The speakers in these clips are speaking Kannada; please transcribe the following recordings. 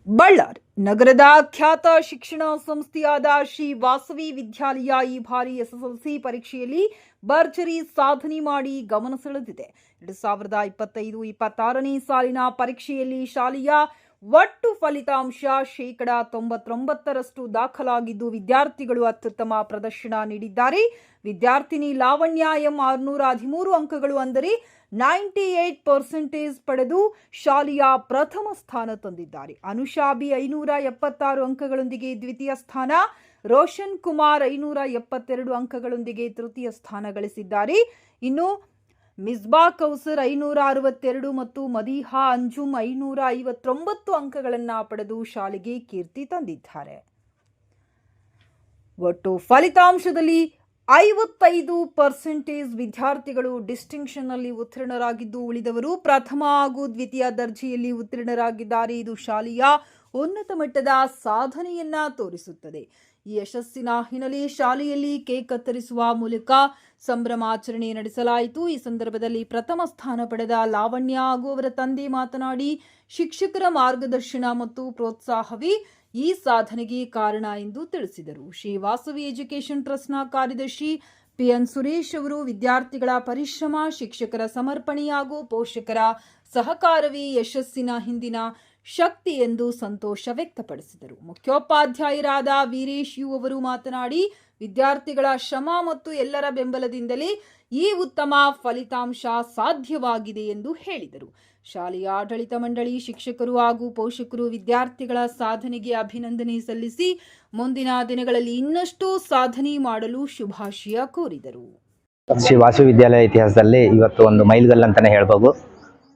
ಬಳ್ಳಾರಿ ನಗರದ ಖ್ಯಾತ ಶಿಕ್ಷಣ ಸಂಸ್ಥೆಯಾದ ಶ್ರೀ ವಾಸವಿ ವಿದ್ಯಾಲಯ ಈ ಬಾರಿ ಎಸ್ಎಸ್ಎಲ್ಸಿ ಪರೀಕ್ಷೆಯಲ್ಲಿ ಭರ್ಜರಿ ಸಾಧನೆ ಮಾಡಿ ಗಮನ ಸೆಳೆದಿದೆ. 2025-26ನೇ ಸಾಲಿನ ಪರೀಕ್ಷೆಯಲ್ಲಿ ಶಾಲೆಯ ಒಟ್ಟು ಫಲಿತಾಂಶ 99% ದಾಖಲಾಗಿದ್ದು ವಿದ್ಯಾರ್ಥಿಗಳು ಅತ್ಯುತ್ತಮ ಪ್ರದರ್ಶನ ನೀಡಿದ್ದಾರೆ. ವಿದ್ಯಾರ್ಥಿನಿ ಲಾವಣ್ಯ ಎಂ 613 ಅಂಕಗಳು ಅಂದರೆ 98% ಪಡೆದು ಶಾಲೆಯ ಪ್ರಥಮ ಸ್ಥಾನ ತಂದಿದ್ದಾರೆ. ಅನುಷಾ ಬಿ 576 ಅಂಕಗಳೊಂದಿಗೆ ದ್ವಿತೀಯ ಸ್ಥಾನ, ರೋಷನ್ ಕುಮಾರ್ 572 ಅಂಕಗಳೊಂದಿಗೆ ತೃತೀಯ ಸ್ಥಾನ ಗಳಿಸಿದ್ದಾರೆ. ಇನ್ನು ಮಿಸ್ಬಾ ಕೌಸರ್ 562 ಮತ್ತು ಮದೀಹಾ ಅಂಜುಮ್ 559 ಅಂಕಗಳನ್ನು ಪಡೆದು ಶಾಲೆಗೆ ಕೀರ್ತಿ ತಂದಿದ್ದಾರೆ. ಒಟ್ಟು ಫಲಿತಾಂಶದಲ್ಲಿ 55% ವಿದ್ಯಾರ್ಥಿಗಳು ಡಿಸ್ಟಿಂಕ್ಷನ್ ನಲ್ಲಿ ಉತ್ತೀರ್ಣರಾಗಿದ್ದು, ಉಳಿದವರು ಪ್ರಥಮ ಹಾಗೂ ದ್ವಿತೀಯ ದರ್ಜೆಯಲ್ಲಿ ಉತ್ತೀರ್ಣರಾಗಿದ್ದಾರೆ. ಇದು ಶಾಲೆಯ ಉನ್ನತ ಮಟ್ಟದ ಸಾಧನೆಯನ್ನ ತೋರಿಸುತ್ತದೆ. ಈ ಯಶಸ್ಸಿನ ಹಿನ್ನೆಲೆ ಶಾಲೆಯಲ್ಲಿ ಕೇಕ್ ಕತ್ತರಿಸುವ ಮೂಲಕ ಸಂಭ್ರಮಾಚರಣೆ ನಡೆಸಲಾಯಿತು. ಈ ಸಂದರ್ಭದಲ್ಲಿ ಪ್ರಥಮ ಸ್ಥಾನ ಪಡೆದ ಲಾವಣ್ಯ ಹಾಗೂ ಅವರ ತಂದೆ ಮಾತನಾಡಿ, ಶಿಕ್ಷಕರ ಮಾರ್ಗದರ್ಶನ ಮತ್ತು ಪ್ರೋತ್ಸಾಹವೇ ಈ ಸಾಧನೆಗೆ ಕಾರಣ ಎಂದು ತಿಳಿಸಿದರು. ಶ್ರೀ ವಾಸವಿ ಎಜುಕೇಷನ್ ಟ್ರಸ್ಟ್ನ ಕಾರ್ಯದರ್ಶಿ ಪಿಎನ್ ಸುರೇಶ್ ಅವರು ವಿದ್ಯಾರ್ಥಿಗಳ ಪರಿಶ್ರಮ, ಶಿಕ್ಷಕರ ಸಮರ್ಪಣೆ ಹಾಗೂ ಪೋಷಕರ ಸಹಕಾರವೇ ಯಶಸ್ಸಿನ ಹಿಂದಿನ ಶಕ್ತಿ ಎಂದು ಸಂತೋಷ ವ್ಯಕ್ತಪಡಿಸಿದರು. ಮುಖ್ಯೋಪಾಧ್ಯಾಯರಾದ ವೀರೇಶ್ ಯು ಅವರು ಮಾತನಾಡಿ, ವಿದ್ಯಾರ್ಥಿಗಳ ಶ್ರಮ ಮತ್ತು ಎಲ್ಲರ ಬೆಂಬಲದಿಂದಲೇ ಈ ಉತ್ತಮ ಫಲಿತಾಂಶ ಸಾಧ್ಯವಾಗಿದೆ ಎಂದು ಹೇಳಿದರು. ಶಾಲೆಯ ಆಡಳಿತ ಮಂಡಳಿ, ಶಿಕ್ಷಕರು ಹಾಗೂ ಪೋಷಕರು ವಿದ್ಯಾರ್ಥಿಗಳ ಸಾಧನೆಗೆ ಅಭಿನಂದನೆ ಸಲ್ಲಿಸಿ ಮುಂದಿನ ದಿನಗಳಲ್ಲಿ ಇನ್ನಷ್ಟು ಸಾಧನೆ ಮಾಡಲು ಶುಭಾಶಯ ಕೋರಿದರು. ಶ್ರೀ ವಾಸವಿ ವಿದ್ಯಾಲಯ ಇತಿಹಾಸದಲ್ಲಿ ಇವತ್ತು ಒಂದು ಮೈಲ್ಗಲ್ಲು ಅಂತಾನೆ ಹೇಳ್ಬೋದು.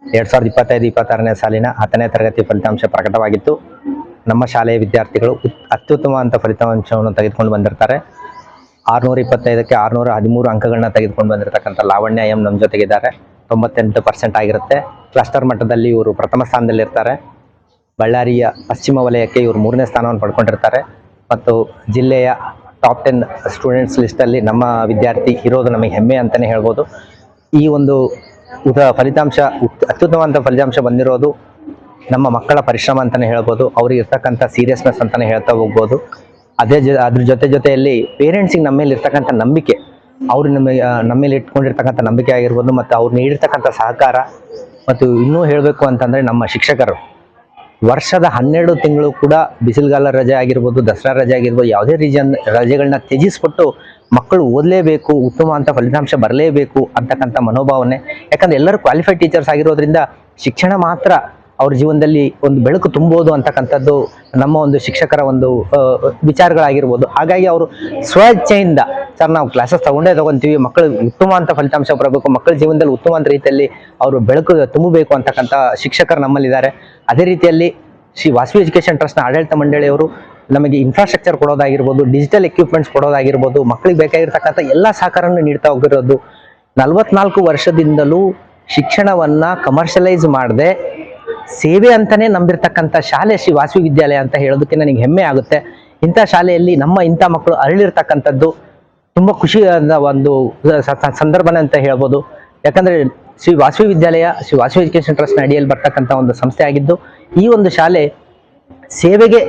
2025-26ನೇ ಸಾಲಿನ 10ನೇ ತರಗತಿ ಫಲಿತಾಂಶ ಪ್ರಕಟವಾಗಿತ್ತು. ನಮ್ಮ ಶಾಲೆಯ ವಿದ್ಯಾರ್ಥಿಗಳು ಅತ್ಯುತ್ತಮವಾದ ಫಲಿತಾಂಶವನ್ನು ತೆಗೆದುಕೊಂಡು ಬಂದಿರ್ತಾರೆ. 625ಕ್ಕೆ 613 ಅಂಕಗಳನ್ನ ತೆಗೆದುಕೊಂಡು ಬಂದಿರತಕ್ಕಂಥ ಲಾವಣ್ಯ ಎಂ ನಮ್ಮ ಜೊತೆಗಿದ್ದಾರೆ. 98% ಆಗಿರುತ್ತೆ. ಕ್ಲಸ್ಟರ್ ಮಟ್ಟದಲ್ಲಿ ಇವರು ಪ್ರಥಮ ಸ್ಥಾನದಲ್ಲಿರ್ತಾರೆ. ಬಳ್ಳಾರಿಯ ಪಶ್ಚಿಮ ವಲಯಕ್ಕೆ ಇವರು 3ನೇ ಸ್ಥಾನವನ್ನು ಪಡ್ಕೊಂಡಿರ್ತಾರೆ ಮತ್ತು ಜಿಲ್ಲೆಯ ಟಾಪ್ 10 ಸ್ಟೂಡೆಂಟ್ಸ್ ಲಿಸ್ಟಲ್ಲಿ ನಮ್ಮ ವಿದ್ಯಾರ್ಥಿ ಇರೋದು ನಮಗೆ ಹೆಮ್ಮೆ ಅಂತಲೇ ಹೇಳ್ಬೋದು. ಈ ಒಂದು ಫಲಿತಾಂಶ ಅತ್ಯುತ್ತಮವಾದ ಫಲಿತಾಂಶ ಬಂದಿರೋದು ನಮ್ಮ ಮಕ್ಕಳ ಪರಿಶ್ರಮ ಅಂತಲೇ ಹೇಳ್ಬೋದು. ಅವ್ರಿಗೆ ಇರ್ತಕ್ಕಂಥ ಸೀರಿಯಸ್ನೆಸ್ ಅಂತಲೇ ಹೇಳ್ತಾ ಹೋಗ್ಬೋದು. ಅದ್ರ ಜೊತೆಯಲ್ಲಿ ಪೇರೆಂಟ್ಸಿಗೆ ನಮ್ಮ ಮೇಲೆ ಇರ್ತಕ್ಕಂಥ ನಂಬಿಕೆ, ಅವರು ನಮ್ಮ ಮೇಲೆ ಇಟ್ಕೊಂಡಿರ್ತಕ್ಕಂಥ ನಂಬಿಕೆ ಆಗಿರ್ಬೋದು ಮತ್ತು ಅವ್ರು ನೀಡಿರ್ತಕ್ಕಂಥ ಸಹಕಾರ ಮತ್ತು ಇನ್ನೂ ಹೇಳಬೇಕು ಅಂತಂದರೆ ನಮ್ಮ ಶಿಕ್ಷಕರು ವರ್ಷದ 12 ತಿಂಗಳು ಕೂಡ ಬಿಸಿಲುಗಾಲ ರಜೆ ಆಗಿರ್ಬೋದು, ದಸರಾ ರಜೆ ಆಗಿರ್ಬೋದು, ಯಾವುದೇ ರಜೆಗಳನ್ನ ತ್ಯಜಿಸ್ಬಿಟ್ಟು ಮಕ್ಕಳು ಓದಲೇಬೇಕು, ಉತ್ತಮ ಅಂತ ಫಲಿತಾಂಶ ಬರಲೇಬೇಕು ಅಂತಕ್ಕಂಥ ಮನೋಭಾವನೆ. ಯಾಕಂದರೆ ಎಲ್ಲರೂ ಕ್ವಾಲಿಫೈಡ್ ಟೀಚರ್ಸ್ ಆಗಿರೋದ್ರಿಂದ ಶಿಕ್ಷಣ ಮಾತ್ರ ಅವ್ರ ಜೀವನದಲ್ಲಿ ಒಂದು ಬೆಳಕು ತುಂಬೋದು ಅಂತಕ್ಕಂಥದ್ದು ನಮ್ಮ ಒಂದು ಶಿಕ್ಷಕರ ಒಂದು ವಿಚಾರಗಳಾಗಿರ್ಬೋದು. ಹಾಗಾಗಿ ಅವರು ಸ್ವಇಚ್ಛೆಯಿಂದ ಸರ್ ನಾವು ಕ್ಲಾಸಸ್ ತಗೊಂತೀವಿ, ಮಕ್ಕಳು ಉತ್ತಮ ಅಂತ ಫಲಿತಾಂಶ ಬರಬೇಕು, ಮಕ್ಕಳ ಜೀವನದಲ್ಲಿ ಉತ್ತಮ ಅಂತ ರೀತಿಯಲ್ಲಿ ಅವರು ಬೆಳಕು ತುಂಬಬೇಕು ಅಂತಕ್ಕಂಥ ಶಿಕ್ಷಕರು ನಮ್ಮಲ್ಲಿದ್ದಾರೆ. ಅದೇ ರೀತಿಯಲ್ಲಿ ಶ್ರೀ ವಾಸವಿ ಎಜುಕೇಷನ್ ಟ್ರಸ್ಟ್ನ ಆಡಳಿತ ಮಂಡಳಿಯವರು ನಮಗೆ ಇನ್ಫ್ರಾಸ್ಟ್ರಕ್ಚರ್ ಕೊಡೋದಾಗಿರ್ಬೋದು, ಡಿಜಿಟಲ್ ಎಕ್ವಿಪ್ಮೆಂಟ್ಸ್ ಕೊಡೋದಾಗಿರ್ಬೋದು, ಮಕ್ಕಳಿಗೆ ಬೇಕಾಗಿರ್ತಕ್ಕಂಥ ಎಲ್ಲ ಸಹಕಾರವನ್ನು ನೀಡ್ತಾ ಹೋಗಿರೋದು. 44 ವರ್ಷದಿಂದಲೂ ಶಿಕ್ಷಣವನ್ನ ಕಮರ್ಷಿಯಲೈಸ್ ಮಾಡದೆ ಸೇವೆ ಅಂತಾನೆ ನಂಬಿರ್ತಕ್ಕಂಥ ಶಾಲೆ ಶ್ರೀ ವಾಸವಿ ವಿದ್ಯಾಲಯ ಅಂತ ಹೇಳೋದಕ್ಕೆ ನನಗೆ ಹೆಮ್ಮೆ ಆಗುತ್ತೆ. ಇಂಥ ಶಾಲೆಯಲ್ಲಿ ಇಂಥ ಮಕ್ಕಳು ಅರಳಿರ್ತಕ್ಕಂಥದ್ದು ತುಂಬ ಖುಷಿಯಾದ ಒಂದು ಸಂದರ್ಭನೇ ಅಂತ ಹೇಳ್ಬೋದು. ಯಾಕಂದರೆ ಶ್ರೀ ವಾಸವಿ ವಿದ್ಯಾಲಯ ಶ್ರೀ ವಾಸವಿ ಎಜುಕೇಷನ್ ಟ್ರಸ್ಟ್ನ ಅಡಿಯಲ್ಲಿ ಬರ್ತಕ್ಕಂಥ ಒಂದು ಸಂಸ್ಥೆ ಆಗಿದ್ದು, ಈ ಒಂದು ಶಾಲೆ ಸೇವೆಗೆ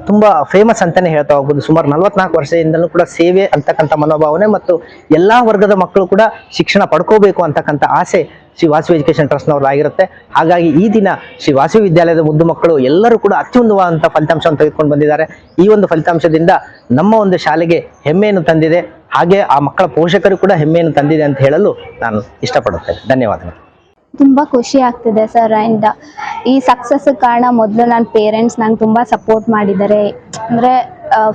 ತುಂಬ ಫೇಮಸ್ ಅಂತಲೇ ಹೇಳ್ತಾ ಹೋಗ್ಬೋದು. ಸುಮಾರು 44 ವರ್ಷದಿಂದಲೂ ಕೂಡ ಸೇವೆ ಅಂತಕ್ಕಂಥ ಮನೋಭಾವನೆ ಮತ್ತು ಎಲ್ಲ ವರ್ಗದ ಮಕ್ಕಳು ಕೂಡ ಶಿಕ್ಷಣ ಪಡ್ಕೋಬೇಕು ಅಂತಕ್ಕಂಥ ಆಸೆ ಶ್ರೀ ವಾಸವಿ ಎಜುಕೇಷನ್ ಟ್ರಸ್ಟ್ನವ್ರು ಆಗಿರುತ್ತೆ. ಹಾಗಾಗಿ ಈ ದಿನ ಶ್ರೀ ವಾಸವಿ ವಿದ್ಯಾಲಯದ ಮುದ್ದು ಮಕ್ಕಳು ಎಲ್ಲರೂ ಕೂಡ ಅತ್ಯುನ್ನತವಾದಂಥ ಫಲಿತಾಂಶವನ್ನು ತೆಗೆದುಕೊಂಡು ಬಂದಿದ್ದಾರೆ. ಈ ಒಂದು ಫಲಿತಾಂಶದಿಂದ ನಮ್ಮ ಒಂದು ಶಾಲೆಗೆ ಹೆಮ್ಮೆಯನ್ನು ತಂದಿದೆ, ಹಾಗೆ ಆ ಮಕ್ಕಳ ಪೋಷಕರು ಕೂಡ ಹೆಮ್ಮೆಯನ್ನು ತಂದಿದೆ ಅಂತ ಹೇಳಲು ನಾನು ಇಷ್ಟಪಡುತ್ತೇನೆ. ಧನ್ಯವಾದಗಳು. ತುಂಬ ಖುಷಿ ಆಗ್ತಿದೆ ಸರ್. ಆ್ಯಂಡ್ ಈ ಸಕ್ಸಸ್ ಕಾರಣ ಮೊದಲು ನನ್ನ ಪೇರೆಂಟ್ಸ್ ನಂಗೆ ತುಂಬ ಸಪೋರ್ಟ್ ಮಾಡಿದ್ದಾರೆ. ಅಂದರೆ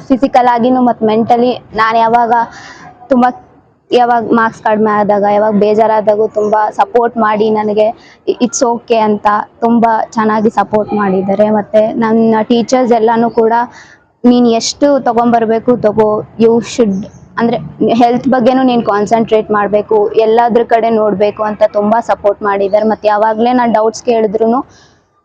ಫಿಸಿಕಲ್ ಆಗಿನೂ ಮತ್ತು ಮೆಂಟಲಿ ನಾನು ಯಾವಾಗ ಮಾರ್ಕ್ಸ್ ಕಡಿಮೆ ಆದಾಗ, ಯಾವಾಗ ಬೇಜಾರಾದಾಗೂ ತುಂಬ ಸಪೋರ್ಟ್ ಮಾಡಿ ನನಗೆ ಇಟ್ಸ್ ಓಕೆ ಅಂತ ತುಂಬ ಚೆನ್ನಾಗಿ ಸಪೋರ್ಟ್ ಮಾಡಿದ್ದಾರೆ. ಮತ್ತು ನನ್ನ ಟೀಚರ್ಸ್ ಎಲ್ಲನೂ ಕೂಡ ನೀನು ಎಷ್ಟು ತೊಗೊಂಬರ್ಬೇಕು ಯು ಶುಡ್, ಅಂದರೆ ಹೆಲ್ತ್ ಬಗ್ಗೆನೂ ನೀನು ಕಾನ್ಸಂಟ್ರೇಟ್ ಮಾಡಬೇಕು, ಎಲ್ಲದ್ರ ಕಡೆ ನೋಡಬೇಕು ಅಂತ ತುಂಬ ಸಪೋರ್ಟ್ ಮಾಡಿದ್ದಾರೆ. ಮತ್ತು ಯಾವಾಗಲೇ ನಾನು ಡೌಟ್ಸ್ ಕೇಳಿದ್ರು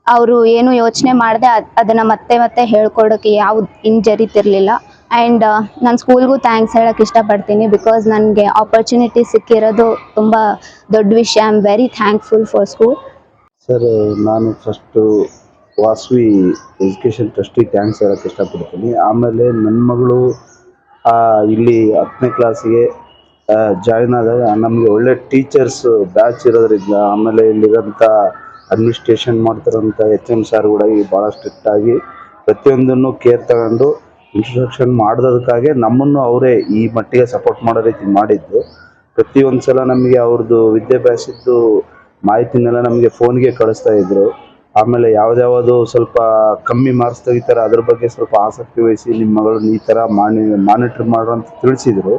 ಅವರು ಏನು ಯೋಚನೆ ಮಾಡದೆ ಅದನ್ನು ಮತ್ತೆ ಹೇಳ್ಕೊಡೋಕ್ಕೆ ಯಾವ್ದು ಹಿಂಜರಿತಿರ್ಲಿಲ್ಲ. ಆ್ಯಂಡ್ ನಾನು ಸ್ಕೂಲ್ಗೂ ಥ್ಯಾಂಕ್ಸ್ ಹೇಳೋಕ್ಕೆ ಇಷ್ಟಪಡ್ತೀನಿ. ಬಿಕಾಸ್ ನನಗೆ ಆಪರ್ಚುನಿಟಿ ಸಿಕ್ಕಿರೋದು ತುಂಬ ದೊಡ್ಡ ವಿಷಯ. I am very thankful for school. Sir, ನಾನು ಫಸ್ಟು ವಾಸವಿ ಎಜುಕೇಷನ್ ಟ್ರಸ್ಟಿಗೆ ಥ್ಯಾಂಕ್ಸ್ ಹೇಳೋಕ್ಕೆ ಇಷ್ಟಪಡ್ತೀನಿ. ಆಮೇಲೆ ನನ್ನ ಮಗಳು ಇಲ್ಲಿ 10ನೇ ಕ್ಲಾಸಿಗೆ ಜಾಯ್ನ್ ಆದಾಗ ನಮಗೆ ಒಳ್ಳೆ ಟೀಚರ್ಸ್ ಬ್ಯಾಚ್ ಇರೋದ್ರಿಂದ, ಆಮೇಲೆ ಇಲ್ಲಿರೋಂಥ ಅಡ್ಮಿನಿಸ್ಟ್ರೇಷನ್ ಮಾಡ್ತಿರೋಂಥ HM ಸಾರ್ ಕೂಡ ಭಾಳ ಸ್ಟ್ರಿಕ್ಟಾಗಿ ಪ್ರತಿಯೊಂದನ್ನು ಕೇರ್ ತಗೊಂಡು ಇಂಟ್ರೊಡಕ್ಷನ್ ಮಾಡೋದಕ್ಕಾಗಿ ನಮ್ಮನ್ನು ಅವರೇ ಈ ಮಟ್ಟಿಗೆ ಸಪೋರ್ಟ್ ಮಾಡೋ ರೀತಿ ಮಾಡಿದ್ದು. ಪ್ರತಿಯೊಂದು ಸಲ ನಮಗೆ ಅವ್ರದ್ದು ವಿದ್ಯಾಭ್ಯಾಸದ್ದು ಮಾಹಿತಿನೆಲ್ಲ ನಮಗೆ ಫೋನ್ಗೆ ಕಳಿಸ್ತಾ ಇದ್ರು. ಆಮೇಲೆ ಯಾವ್ದು ಸ್ವಲ್ಪ ಕಮ್ಮಿ ಮಾರ್ಕ್ಸ್ ತೆಗಿತಾರೆ ಅದ್ರ ಬಗ್ಗೆ ಸ್ವಲ್ಪ ಆಸಕ್ತಿ ವಹಿಸಿ ನಿಮ್ಮ ಮಗಳನ್ನ ಈ ಥರ ಮಾನಿಟ್ರ್ ಮಾಡ್ರು ಅಂತ ತಿಳಿಸಿದರು.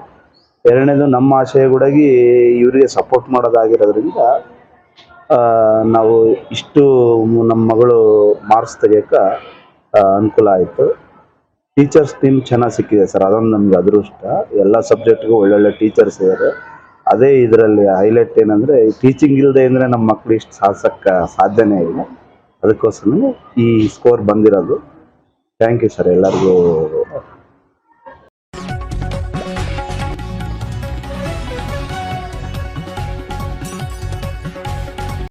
ಎರಡನೇದು ನಮ್ಮ ಆಶಯ ಕೂಡ ಇವರಿಗೆ ಸಪೋರ್ಟ್ ಮಾಡೋದಾಗಿರೋದ್ರಿಂದ ನಾವು ಇಷ್ಟು ನಮ್ಮ ಮಗಳು ಮಾರ್ಕ್ಸ್ ತೆಗಿಯೋಕ್ಕೆ ಅನುಕೂಲ ಆಯಿತು. ಟೀಚರ್ಸ್ ಟೀಮ್ ಚೆನ್ನಾಗಿ ಸಿಕ್ಕಿದೆ ಸರ್, ಅದೊಂದು ನಮ್ಗೆ ಅದೃಷ್ಟ. ಎಲ್ಲ ಸಬ್ಜೆಕ್ಟ್ಗೂ ಒಳ್ಳೊಳ್ಳೆ ಟೀಚರ್ಸ್ ಇದ್ದಾರೆ. ಅದೇ ಇದರಲ್ಲಿ ಹೈಲೈಟ್ ಏನಂದರೆ ಟೀಚಿಂಗ್ ಇಲ್ಲದೆ ಅಂದರೆ ನಮ್ಮ ಮಕ್ಕಳು ಇಷ್ಟು ಸಾಧಿಸೋಕ್ಕೆ ಸಾಧ್ಯನೇ ಇಲ್ಲ. ಅದಕ್ಕೋಸ್ಕರ ಈ ಸ್ಕೋರ್ ಬಂದಿರೋದು. ಥ್ಯಾಂಕ್ ಯು ಸರ್ ಎಲ್ಲರಿಗೂ.